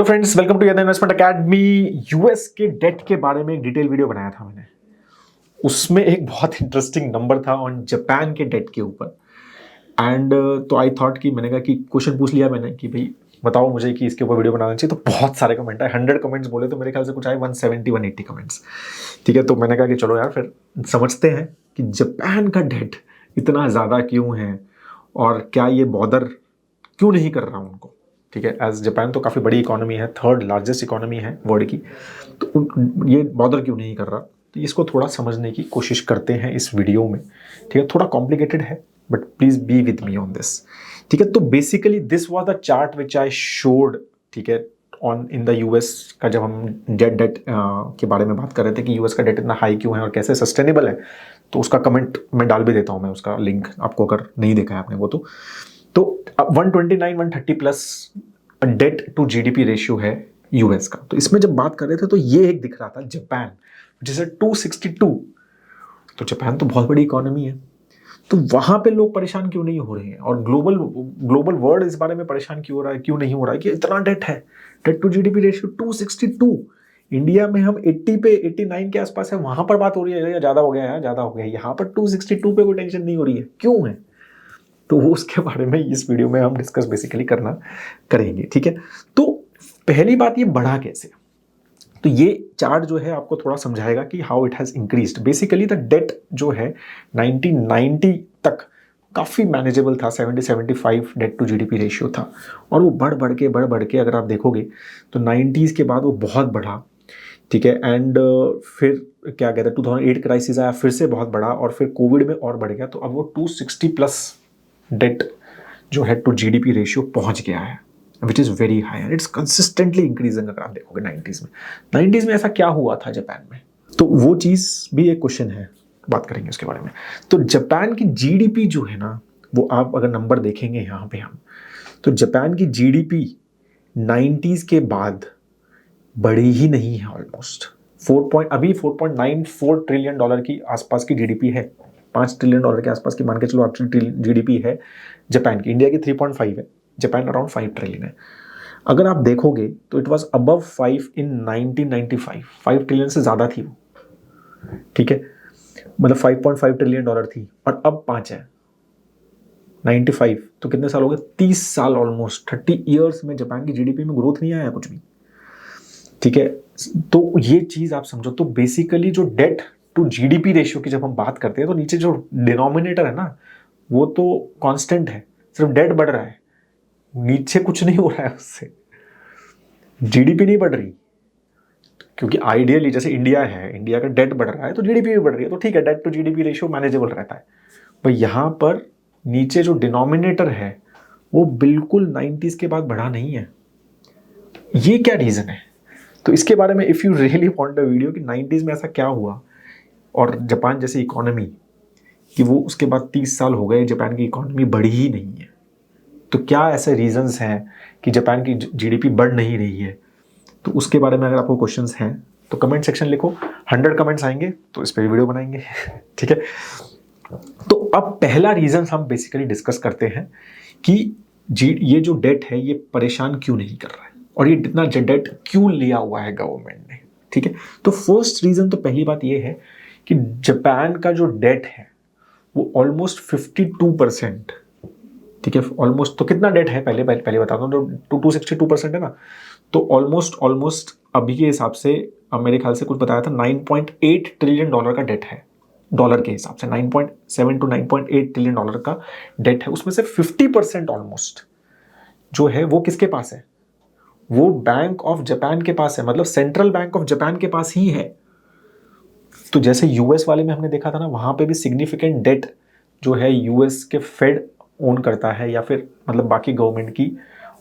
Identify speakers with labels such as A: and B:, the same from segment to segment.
A: Hello friends, welcome to investment academy. US के debt के बारे में एक डिटेल वीडियो बनाया था मैंने। उसमें एक बहुत इंटरेस्टिंग नंबर था ऑन जापान के डेट के ऊपर। एंड तो आई थॉट कि मैंने कहा कि क्वेश्चन पूछ लिया मैंने कि भाई बताओ मुझे कि इसके ऊपर वीडियो बनाना चाहिए। तो बहुत सारे कमेंट आए, 100 कमेंट्स बोले तो मेरे ख्याल से कुछ आए 170-180 कमेंट्स। ठीक है, तो मैंने कहा कि चलो यार फिर समझते हैं कि जापान का डेट इतना ज़्यादा क्यों है और क्या ये बॉदर क्यों नहीं कर रहा उनको। ठीक है, एज जापान तो काफ़ी बड़ी इकोनॉमी है, थर्ड लार्जेस्ट इकोनॉमी है वर्ल्ड की, तो ये बॉदर क्यों नहीं कर रहा। तो इसको थोड़ा समझने की कोशिश करते हैं इस वीडियो में। ठीक है, थोड़ा कॉम्प्लिकेटेड है but please be with me on this. ठीक है, तो basically this was the chart which I showed. ठीक है, ऑन इन द यूएस का जब हम डेट के बारे में बात कर रहे थे कि यूएस का डेट इतना हाई क्यों है और कैसे सस्टेनेबल है, तो उसका कमेंट मैं डाल भी देता हूं, मैं उसका लिंक आपको अगर नहीं देखा है आपने वो तो 129 130 plus debt to GDP ratio है यूएस का। तो इसमें जब बात कर रहे थे तो ये एक दिख रहा था जापान जैसे 262। तो जापान तो बहुत बड़ी इकोनॉमी है, तो वहां पे लोग परेशान क्यों नहीं हो रहे हैं और ग्लोबल ग्लोबल वर्ल्ड इस बारे में परेशान क्यों हो रहा है, क्यों नहीं हो रहा है कि इतना डेट है। Debt to GDP ratio 262। India में हम 80 पे 89 के आसपास है, वहां पर बात हो रही है ज्यादा हो गया है, ज्यादा हो गया है। यहाँ पर 262 पे कोई टेंशन नहीं हो रही है, क्यों है। तो उसके बारे में इस वीडियो में हम डिस्कस बेसिकली करना करेंगे। ठीक है, तो पहली बात ये बढ़ा कैसे। तो ये चार्ट जो है आपको थोड़ा समझाएगा कि how it has increased. Basically the debt जो है 1990 तक काफ़ी मैनेजेबल था, 70-75 डेट टू जीडीपी रेशियो था, और वो बढ़ के अगर आप देखोगे तो 90s के बाद वो बहुत बढ़ा। ठीक है, एंड फिर क्या कहते हैं 2008 क्राइसिस आया, फिर से बहुत बढ़ा, और फिर कोविड में और बढ़ गया। तो अब वो 260 प्लस डेट जो है टू जीडीपी रेशियो पहुंच गया है, which is very high and it's consistently increasing. अगर आप देखोगे 90s में ऐसा क्या हुआ था जापान में, तो वो चीज़ भी एक क्वेश्चन है, बात करेंगे उसके बारे में। तो जापान की जीडीपी जो है ना, वो आप अगर नंबर देखेंगे यहाँ पे हम, तो जापान की जीडीपी 90s के बाद बढ़ी ही नहीं है ऑलमोस्ट। अभी 4.94 ट्रिलियन डॉलर की आसपास की जीडीपी है, 5 ट्रिलियन डॉलर के आसपास की मान के चलो एक्चुअली जीडीपी है जापान की। इंडिया की 3.5 है, जापान अराउंड 5 ट्रिलियन है। अगर आप देखोगे तो it was above 5 in 1995, 5 trillion से ज़्यादा थी वो। ठीक है, मतलब 5.5 ट्रिलियन डॉलर थी और अब 5 है 95। तो कितने साल हो गए, 30 साल, ऑलमोस्ट 30 ईयर्स में जापान की जीडीपी में ग्रोथ नहीं आया कुछ भी। ठीक है, तो ये चीज आप समझो। तो बेसिकली जो डेट टू जीडीपी रेशियो की जब हम बात करते हैं तो नीचे जो डिनोमिनेटर है ना, वो तो कांस्टेंट है, सिर्फ डेट बढ़ रहा है, नीचे कुछ नहीं हो रहा है उससे, जीडीपी नहीं बढ़ रही। क्योंकि आइडियली जैसे इंडिया है, इंडिया का डेट बढ़ रहा है तो जीडीपी भी बढ़ रही है, तो ठीक है, debt to GDP ratio manageable रहता है। पर यहाँ पर नीचे जो डिनोमिनेटर है वो बिल्कुल 90s के बाद बढ़ा नहीं है। ये क्या रीजन है। तो इसके बारे में if you really want a video कि 90s में ऐसा क्या हुआ और जापान जैसी इकोनॉमी कि वो उसके बाद 30 साल हो गए जापान की इकोनॉमी बढ़ी ही नहीं है, तो क्या ऐसे रीजंस हैं कि जापान की जीडीपी बढ़ नहीं रही है। तो उसके बारे में अगर आपको क्वेश्चंस हैं तो कमेंट सेक्शन लिखो, 100 कमेंट्स आएंगे तो इस पर वीडियो बनाएंगे। ठीक है, तो अब पहला रीजन हम बेसिकली डिस्कस करते हैं कि ये जो डेट है ये परेशान क्यों नहीं कर रहा है और ये इतना डेट क्यों लिया हुआ है गवर्नमेंट ने। ठीक है, तो फर्स्ट रीजन तो पहली बात ये है कि जापान का जो डेट है वो ऑलमोस्ट 52%। ठीक है, ऑलमोस्ट, तो कितना डेट है पहले बताता हूँ। तो 262% है ना, तो ऑलमोस्ट अभी के हिसाब से मेरे ख्याल से कुछ बताया था 9.8 ट्रिलियन डॉलर का डेट है। डॉलर के हिसाब से 9.7 टू 9.8 ट्रिलियन डॉलर का डेट है। उसमें से 50% ऑलमोस्ट जो है वो किसके पास है, वो बैंक ऑफ जापान के पास है, मतलब सेंट्रल बैंक ऑफ जापान के पास ही है। तो जैसे यूएस वाले में हमने देखा था ना, वहां पे भी सिग्निफिकेंट डेट जो है यूएस के फेड ओन करता है या फिर मतलब बाकी गवर्नमेंट की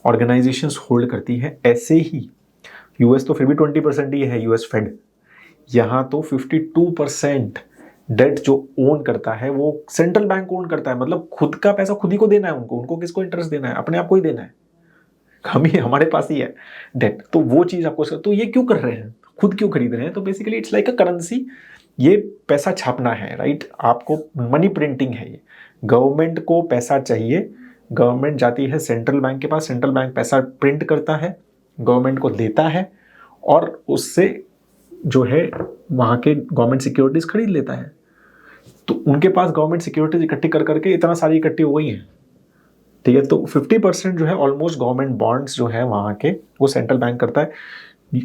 A: ऑर्गेनाइजेशंस होल्ड करती है। ऐसे ही यूएस तो फिर भी 20% ही है यूएस फेड, यहाँ तो 52% डेट जो ओन करता है वो सेंट्रल बैंक ओन करता है। मतलब खुद का पैसा खुद ही को देना है उनको, उनको किसको इंटरेस्ट देना है, अपने आप को ही देना है, हम ही हमारे पास ही है डेट। तो वो चीज आपको, तो ये क्यों कर रहे हैं, खुद क्यों खरीद रहे हैं। तो basically it's like a currency, ये पैसा छापना है, राइट। आपको मनी प्रिंटिंग है, ये गवर्नमेंट को पैसा चाहिए, गवर्नमेंट जाती है सेंट्रल बैंक के पास, सेंट्रल बैंक पैसा प्रिंट करता है गवर्नमेंट को देता है और उससे जो है वहाँ के गवर्नमेंट सिक्योरिटीज खरीद लेता है। तो उनके पास गवर्नमेंट सिक्योरिटीज इकट्ठी कर करके इतना सारी इकट्ठी हो गई हैं, ठीक है। तो 50% जो है ऑलमोस्ट गवर्नमेंट बॉन्ड्स जो है वहाँ के वो सेंट्रल बैंक करता है।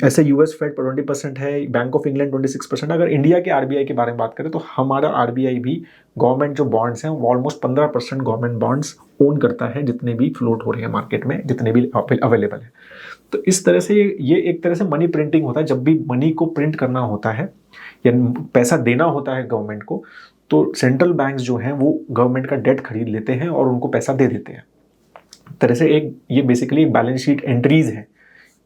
A: ऐसे यूएस फेड 20% है, बैंक ऑफ इंग्लैंड 26%। अगर इंडिया के आरबीआई के बारे में बात करें तो हमारा आरबीआई भी गवर्नमेंट जो बॉन्ड्स हैं वो ऑलमोस्ट 15% गवर्नमेंट बॉन्ड्स ओन करता है, जितने भी फ्लोट हो रहे हैं मार्केट में, जितने भी अवेलेबल है। तो इस तरह से ये एक तरह से मनी प्रिंटिंग होता है। जब भी मनी को प्रिंट करना होता है या पैसा देना होता है गवर्नमेंट को, तो सेंट्रल बैंक्स जो हैं वो गवर्नमेंट का डेट खरीद लेते हैं और उनको पैसा दे देते हैं। तरह से एक ये बेसिकली बैलेंस शीट एंट्रीज है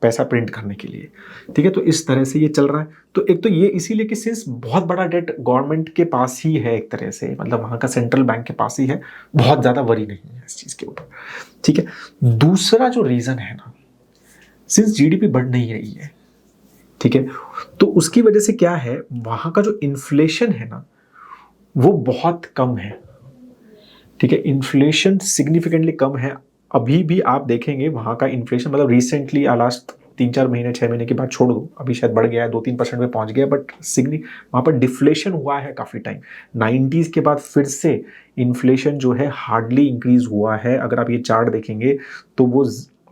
A: पैसा प्रिंट करने के लिए, ठीक है। तो इस तरह से ये चल रहा है। तो एक तो ये इसीलिए कि सिंस बहुत बड़ा डेट गवर्नमेंट के पास ही है, एक तरह से मतलब वहाँ का सेंट्रल बैंक के पास ही है, बहुत ज़्यादा वरी नहीं है इस चीज़ के ऊपर, ठीक है। दूसरा जो रीज़न है ना, सिंस जीडीपी बढ़ नहीं रही है, ठीक है, तो उसकी वजह से क्या है, वहाँ का जो इन्फ्लेशन है ना वो बहुत कम है, ठीक है। इन्फ्लेशन सिग्निफिकेंटली कम है। अभी भी आप देखेंगे वहाँ का इन्फ्लेशन, मतलब रिसेंटली लास्ट 3-4 महीने 6 महीने की बात छोड़ दो, अभी शायद बढ़ गया है 2-3% में पहुँच गया, बट वहाँ पर डिफ्लेशन हुआ है काफ़ी टाइम। 90s के बाद फिर से इन्फ्लेशन जो है हार्डली इंक्रीज हुआ है। अगर आप ये चार्ट देखेंगे तो वो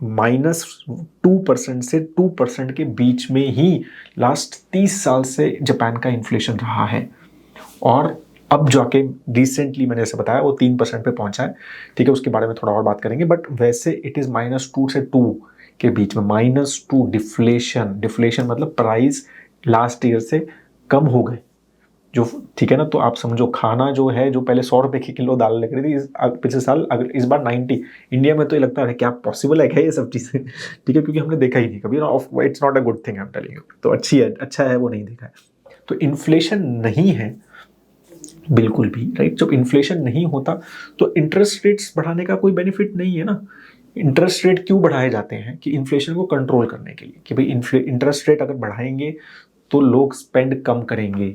A: -2% से 2% के बीच में ही लास्ट 30 साल से जापान का इन्फ्लेशन रहा है। और अब जाके रिसेंटली मैंने ऐसे बताया वो 3% पे पहुंचा है, ठीक है। उसके बारे में थोड़ा और बात करेंगे, बट वैसे इट इज़ -2 से 2 के बीच में, -2 डिफ्लेशन मतलब प्राइस लास्ट ईयर से कम हो गए जो, ठीक है ना। तो आप समझो खाना जो है, जो पहले 100 रुपए की किलो दाल लग रही थी पिछले साल, अगर इस बार 90। इंडिया में तो ये लगता है क्या पॉसिबल है क्या ये सब चीज़ें, ठीक है, क्योंकि हमने देखा ही नहीं कभी ना। It's not a good thing, I am telling you. तो अच्छी है, अच्छा है वो नहीं देखा है। तो इन्फ्लेशन नहीं है बिल्कुल भी, राइट। जब इन्फ्लेशन नहीं होता तो इंटरेस्ट रेट्स बढ़ाने का कोई बेनिफिट नहीं है ना। इंटरेस्ट रेट क्यों बढ़ाए जाते हैं, कि इन्फ्लेशन को कंट्रोल करने के लिए, कि भाई इंटरेस्ट रेट अगर बढ़ाएंगे तो लोग स्पेंड कम करेंगे,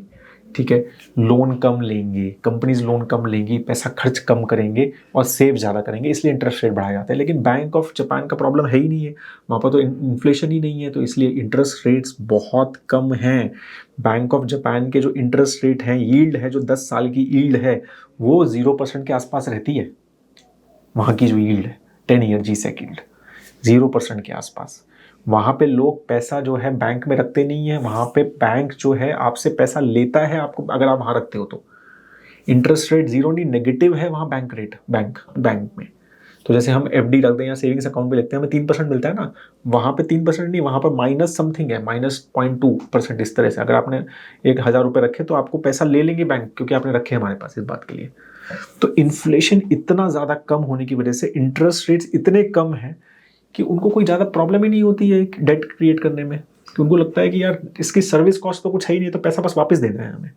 A: ठीक है, लोन कम लेंगे, कंपनीज लोन कम लेंगी, पैसा खर्च कम करेंगे और सेव ज़्यादा करेंगे, इसलिए इंटरेस्ट रेट बढ़ाए जाते हैं। लेकिन बैंक ऑफ जापान का प्रॉब्लम है ही नहीं है, वहाँ पर तो इन्फ्लेशन ही नहीं है, तो इसलिए इंटरेस्ट रेट्स बहुत कम हैं। बैंक ऑफ जापान के जो इंटरेस्ट रेट हैं, यील्ड है, जो 10 साल की यील्ड है वो 0% के आसपास रहती है। वहाँ की जो यील्ड है 10 ईयर G-Sec यील्ड 0% के आसपास। वहाँ पे लोग पैसा जो है बैंक में रखते नहीं है, वहाँ पे बैंक जो है आपसे पैसा लेता है आपको, अगर आप वहाँ रखते हो तो। इंटरेस्ट रेट जीरो नहीं, नेगेटिव है वहाँ बैंक रेट, बैंक में। तो जैसे हम एफडी रखते हैं या सेविंग्स अकाउंट में लेते हैं, हमें 3% मिलता है ना, वहाँ पे 3% नहीं, वहाँ पर माइनस समथिंग है, -0.2%। इस तरह से अगर आपने 1000 रुपये रखे तो आपको पैसा ले लेंगे बैंक, क्योंकि आपने रखे हमारे पास इस बात के लिए। तो इन्फ्लेशन इतना ज़्यादा कम होने की वजह से इंटरेस्ट रेट्स इतने कम हैं कि उनको कोई ज़्यादा प्रॉब्लम ही नहीं होती है डेट क्रिएट करने में, कि उनको लगता है कि यार इसकी सर्विस कॉस्ट तो कुछ है ही नहीं, तो पैसा बस वापस देना है हमें।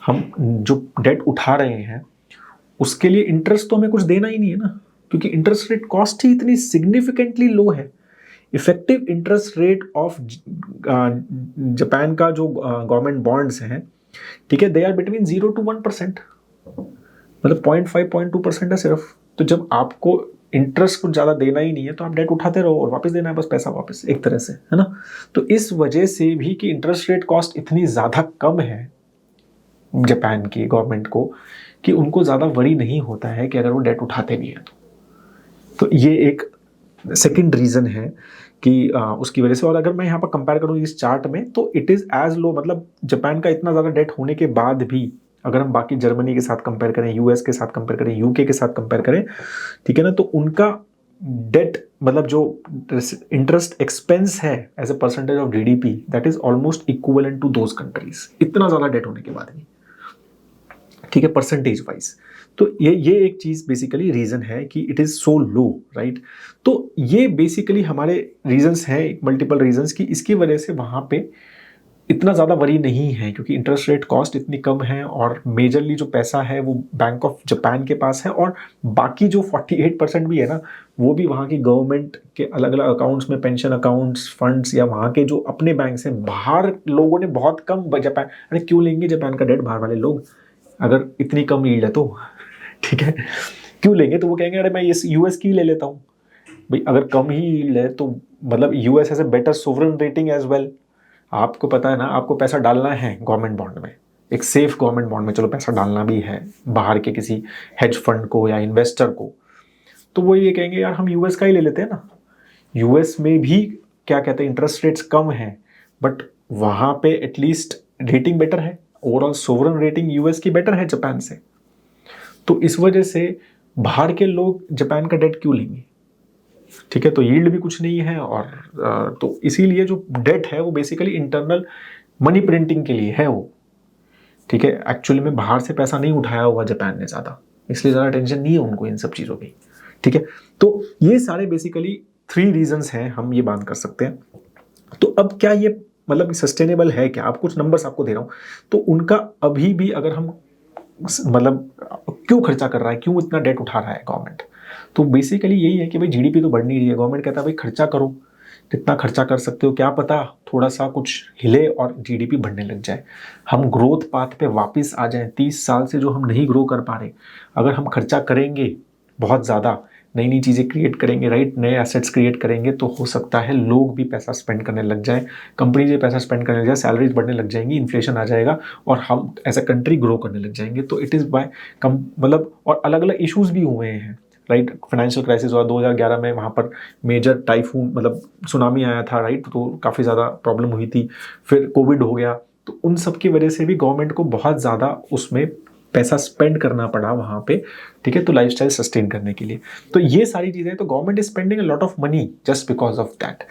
A: हम जो डेट उठा रहे हैं उसके लिए इंटरेस्ट तो हमें कुछ देना ही नहीं है ना, क्योंकि इंटरेस्ट रेट कॉस्ट ही इतनी सिग्निफिकेंटली लो है। Effective interest rate of Japan का जो गवर्नमेंट बॉन्ड्स हैं, ठीक है, दे आर बिटवीन 0 to 1%, मतलब 0.5-0.2% है सिर्फ। तो जब आपको इंटरेस्ट कुछ ज़्यादा देना ही नहीं है तो आप डेट उठाते रहो और वापस देना है बस पैसा वापस, एक तरह से, है ना। तो इस वजह से भी कि इंटरेस्ट रेट कॉस्ट इतनी ज़्यादा कम है जापान की गवर्नमेंट को, कि उनको ज़्यादा वरी नहीं होता है कि अगर वो डेट उठाते भी हैं तो ये एक सेकंड रीज़न है कि उसकी वजह से। और अगर मैं यहाँ पर कंपेयर करूँ इस चार्ट में तो इट इज़ एज लो, मतलब जापान का इतना ज़्यादा डेट होने के बाद भी अगर हम बाकी जर्मनी के साथ कंपेयर करें, यूएस के साथ कंपेयर करें, यूके के साथ कंपेयर करें, ठीक है ना, तो उनका डेट मतलब जो इंटरेस्ट एक्सपेंस है as a percentage of GDP, that is almost equivalent to those countries, इतना ज़्यादा डेट होने के बाद भी, ठीक है, परसेंटेज वाइज। तो ये एक चीज़ बेसिकली रीज़न है कि it is so low, right. तो ये बेसिकली हमारे रीजंस हैं, मल्टीपल रीजंस की, इसकी वजह से वहाँ पे इतना ज़्यादा वरी नहीं है, क्योंकि इंटरेस्ट रेट कॉस्ट इतनी कम है और मेजरली जो पैसा है वो बैंक ऑफ जापान के पास है। और बाकी जो 48% भी है ना, वो भी वहाँ की गवर्नमेंट के अलग अलग अकाउंट्स में, पेंशन अकाउंट्स, फंड्स, या वहाँ के जो अपने बैंक से बाहर लोगों ने बहुत कम जापान, अरे क्यों लेंगे जापान का डेट बाहर वाले लोग, अगर इतनी कम यील्ड है तो, ठीक है, क्यों लेंगे। तो वो कहेंगे अरे मैं ये यूएस की ले लेता हूँ भाई, अगर कम ही यील्ड है तो मतलब US has a better sovereign rating as well. आपको पता है ना, आपको पैसा डालना है गवर्नमेंट बॉन्ड में, एक सेफ गवर्नमेंट बॉन्ड में चलो पैसा डालना भी है बाहर के किसी हेज फंड को या इन्वेस्टर को, तो वो ये कहेंगे यार हम यूएस का ही ले लेते हैं ना। यूएस में भी क्या कहते हैं इंटरेस्ट रेट्स कम हैं, बट वहाँ पे एटलीस्ट रेटिंग बेटर है, ओवरऑल सोवरेन रेटिंग यूएस की बेटर है जापान से। तो इस वजह से बाहर के लोग जापान का डेट क्यों लेंगे? ठीक है, तो यील्ड भी कुछ नहीं है, और तो इसीलिए जो डेट है वो बेसिकली इंटरनल मनी प्रिंटिंग के लिए है वो। ठीक है, एक्चुअली में बाहर से पैसा नहीं उठाया हुआ जापान ने ज़्यादा, इसलिए ज़्यादा टेंशन नहीं है उनको इन सब चीज़ों की। ठीक है, तो ये सारे बेसिकली 3 रीजंस हैं, हम ये बात कर सकते हैं। तो अब क्या ये मतलब सस्टेनेबल है क्या? आप कुछ नंबर्स आपको दे रहा हूँ, तो उनका अभी भी अगर हम मतलब क्यों खर्चा कर रहा है, क्यों इतना डेट उठा रहा है गवर्नमेंट, तो बेसिकली यही है कि भाई जीडीपी तो बढ़ नहीं रही है, गवर्नमेंट कहता है भाई खर्चा करो, जितना खर्चा कर सकते हो, क्या पता थोड़ा सा कुछ हिले और जीडीपी बढ़ने लग जाए, हम ग्रोथ पाथ पे वापस आ जाएं। 30 साल से जो हम नहीं ग्रो कर पा रहे, अगर हम खर्चा करेंगे बहुत ज़्यादा, नई नई चीज़ें क्रिएट करेंगे, राइट, नए एसेट्स क्रिएट करेंगे, तो हो सकता है लोग भी पैसा स्पेंड करने लग जाए, कंपनी भी पैसा स्पेंड करने लग जाए, सैलरीज बढ़ने लग जाएंगी, इन्फ्लेशन आ जाएगा और हम एज अ कंट्री ग्रो करने लग जाएंगे। तो इट इज़ बाय कम मतलब, और अलग अलग इश्यूज भी हुए हैं, राइट, फाइनेंशियल क्राइसिस हुआ 2011 में, वहाँ पर मेजर टाइफून मतलब सुनामी आया था, राइट, तो काफ़ी ज़्यादा प्रॉब्लम हुई थी, फिर कोविड हो गया, तो उन सब की वजह से भी गवर्नमेंट को बहुत ज़्यादा उसमें पैसा स्पेंड करना पड़ा वहाँ पे। ठीक है, तो लाइफस्टाइल सस्टेन करने के लिए, तो ये सारी चीज़ें, तो government is spending a lot of money just because of that.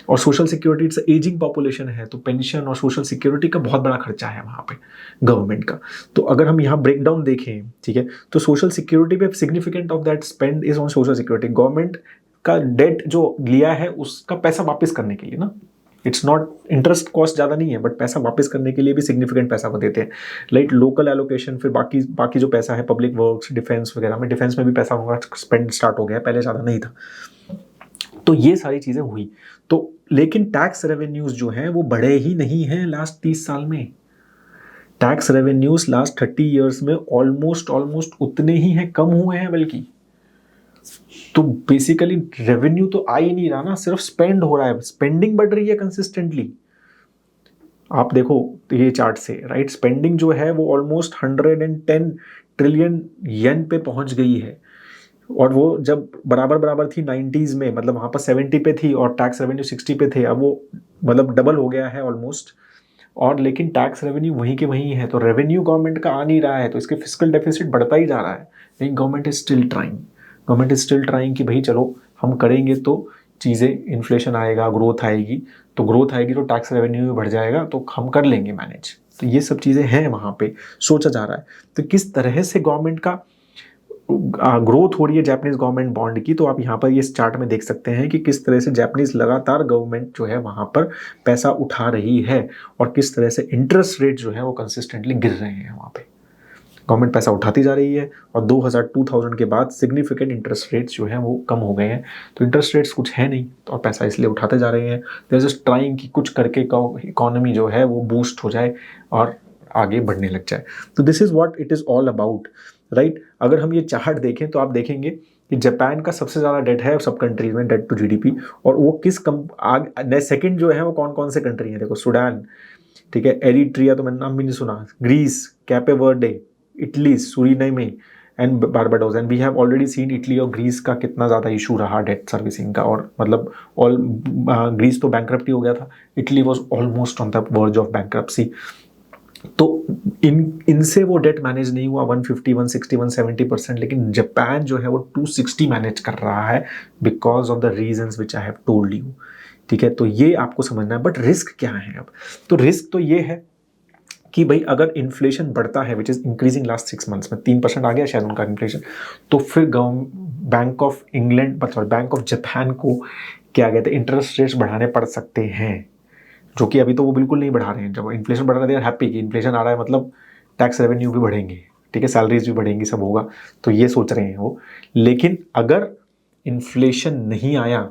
A: और social security, it's ageing population है, तो पेंशन और सोशल सिक्योरिटी का बहुत बड़ा खर्चा है वहाँ पे गवर्नमेंट का। तो अगर हम यहाँ ब्रेक डाउन देखें, ठीक है, तो सोशल सिक्योरिटी पे significant of that spend is on social security. Government का डेट जो लिया है उसका पैसा वापस करने के लिए ना, इट्स नॉट इंटरेस्ट कॉस्ट ज़्यादा नहीं है, बट पैसा वापस करने के लिए भी सिग्निफिकेंट पैसा वो देते हैं, लाइक लोकल एलोकेशन, फिर बाकी बाकी जो पैसा है पब्लिक वर्क्स, डिफेंस वगैरह में, डिफेंस में भी पैसा होगा स्पेंड स्टार्ट हो गया, पहले ज़्यादा नहीं था। तो ये सारी चीज़ें हुई, तो लेकिन टैक्स रेवेन्यूज जो हैं वो बढ़े ही नहीं हैं लास्ट 30 साल में। टैक्स रेवेन्यूज लास्ट 30 ईयर्स में ऑलमोस्ट उतने ही हैं, कम हुए हैं बल्कि। तो बेसिकली रेवेन्यू तो आ ही नहीं रहा ना, सिर्फ स्पेंड हो रहा है, स्पेंडिंग बढ़ रही है कंसिस्टेंटली। आप देखो ये चार्ट से, राइट, स्पेंडिंग जो है वो ऑलमोस्ट 110 ट्रिलियन येन पे पहुंच गई है, और वो जब बराबर बराबर थी 90s में, मतलब वहाँ पर 70 पे थी और टैक्स रेवेन्यू 60 पे थे, अब वो मतलब डबल हो गया है ऑलमोस्ट, और लेकिन टैक्स रेवेन्यू वहीं के वहीं है, तो रेवेन्यू गवर्नमेंट का आ नहीं रहा है, तो इसके फिस्कल डेफिसिट बढ़ता ही जा रहा है। लेकिन गवर्नमेंट इज स्टिल ट्राइंग कि भाई चलो हम करेंगे तो चीज़ें, इन्फ्लेशन आएगा, ग्रोथ आएगी, तो ग्रोथ आएगी तो टैक्स रेवेन्यू भी बढ़ जाएगा, तो हम कर लेंगे मैनेज। तो ये सब चीज़ें हैं वहाँ पे, सोचा जा रहा है। तो किस तरह से गवर्नमेंट का ग्रोथ हो रही है जापानीज गवर्नमेंट बॉन्ड की, तो आप यहाँ पर ये चार्ट में देख सकते हैं कि किस तरह से जापानीज लगातार गवर्नमेंट जो है वहाँ पर पैसा उठा रही है, और किस तरह से इंटरेस्ट रेट जो है वो कंसिस्टेंटली गिर रहे हैं वहाँ पे। गवर्नमेंट पैसा उठाती जा रही है, और 2000 के बाद सिग्निफिकेंट इंटरेस्ट रेट्स जो हैं वो कम हो गए हैं, तो इंटरेस्ट रेट्स कुछ है नहीं, तो और पैसा इसलिए उठाते जा रहे हैं। देयर इज ट्राइंग कि कुछ करके इकोनॉमी जो है वो बूस्ट हो जाए और आगे बढ़ने लग जाए। तो this is what it is all about, right. अगर हम ये चार्ट देखें तो आप देखेंगे कि जापान का सबसे ज़्यादा डेट है सब कंट्रीज में, डेट टू जीडीपी, और वो किस सेकंड जो है वो कौन कौन से कंट्री हैं, देखो सूडान, ठीक है, एरिट्रिया तो मैंने नाम भी नहीं सुना, Greece, Cape Verde, Italy, Suriname and Barbados. And we have already seen Italy और ग्रीस का कितना ज़्यादा इशू रहा डेट सर्विसिंग का, और मतलब ग्रीस तो बैंकरप्टी हो गया था, Italy was almost on the verge of bankruptcy. तो इनसे वो डेट मैनेज नहीं हुआ, 150, 160, 170%, लेकिन जापान जो है वो 260 मैनेज कर रहा है because of the reasons which I have told you. ठीक है, तो ये आपको समझना है। बट रिस्क क्या है अब? तो रिस्क तो ये है कि भाई अगर इन्फ्लेशन बढ़ता है, which is increasing last 6 months में 3% आ गया शायद उनका इन्फ्लेशन, तो फिर बैंक ऑफ इंग्लैंड मतलब बैंक ऑफ जापान को क्या कहते हैं इंटरेस्ट रेट्स बढ़ाने पड़ सकते हैं, जो कि अभी तो वो बिल्कुल नहीं बढ़ा रहे हैं। जब इन्फ्लेशन बढ़ रहा है, दे आर हैप्पी कि इन्फ्लेशन आ रहा है, मतलब टैक्स रेवेन्यू भी बढ़ेंगे, ठीक है, सैलरीज भी बढ़ेंगी, सब होगा, तो ये सोच रहे हैं वो। लेकिन अगर इन्फ्लेशन नहीं आया,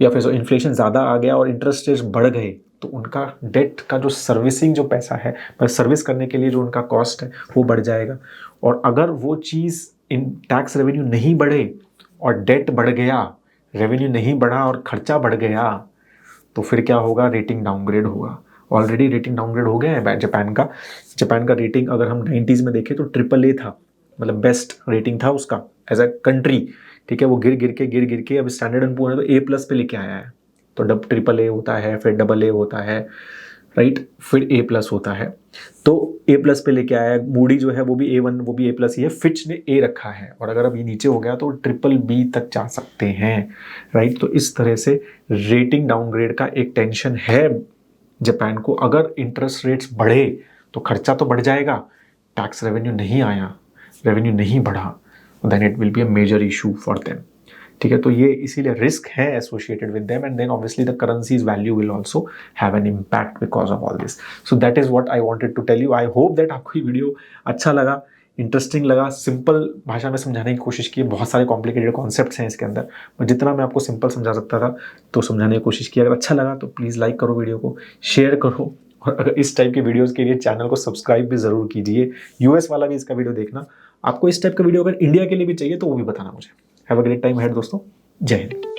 A: या फिर इन्फ्लेशन ज़्यादा आ गया और इंटरेस्ट रेट्स बढ़ गए, तो उनका डेट का जो सर्विसिंग जो पैसा है, सर्विस करने के लिए जो उनका कॉस्ट है वो बढ़ जाएगा। और अगर वो चीज़ इन टैक्स रेवेन्यू नहीं बढ़े और डेट बढ़ गया, रेवेन्यू नहीं बढ़ा और खर्चा बढ़ गया तो फिर क्या होगा, रेटिंग डाउनग्रेड होगा। ऑलरेडी रेटिंग डाउनग्रेड हो गया है जापान का रेटिंग अगर हम 90s में देखें तो AAA था, मतलब बेस्ट रेटिंग था उसका एज अ कंट्री, ठीक है। वो गिर गिर के अब स्टैंडर्ड एंड पुअर तो A+ पे लेके आया है। तो डब AAA होता है, फिर AA होता है, राइट, फिर A+ होता है। तो A+ पे लेके आया है। मूडी जो है वो भी A1, वो भी A+ ही है। फिच ने A रखा है, और अगर अब ये नीचे हो गया तो BBB तक जा सकते हैं, राइट। तो इस तरह से रेटिंग डाउनग्रेड का एक टेंशन है जापान को। अगर इंटरेस्ट रेट्स बढ़े तो खर्चा तो बढ़ जाएगा, टैक्स रेवेन्यू नहीं आया, रेवेन्यू नहीं बढ़ा, then it will be a major issue for them, ठीक है। तो ये इसीलिए रिस्क है associated with them, and then obviously the currencies value will also have an impact because of all this. So that is what I wanted to tell you. I hope that आपको ये video अच्छा लगा, interesting लगा। Simple भाषा में समझाने की कोशिश की, बहुत सारे कॉम्प्लिकेटेड कॉन्सेप्ट्स हैं इसके अंदर, और जितना मैं आपको सिंपल समझा सकता था तो समझाने की कोशिश की। अगर अच्छा लगा तो प्लीज़ लाइक करो, वीडियो को शेयर करो, और अगर इस टाइप के वीडियोस के लिए चैनल को सब्सक्राइब भी ज़रूर कीजिए। यूएस वाला भी इसका वीडियो देखना। आपको इस टाइप का वीडियो अगर इंडिया के लिए भी चाहिए तो वो भी बताना मुझे। Have a great time ahead दोस्तों। जय हिंद।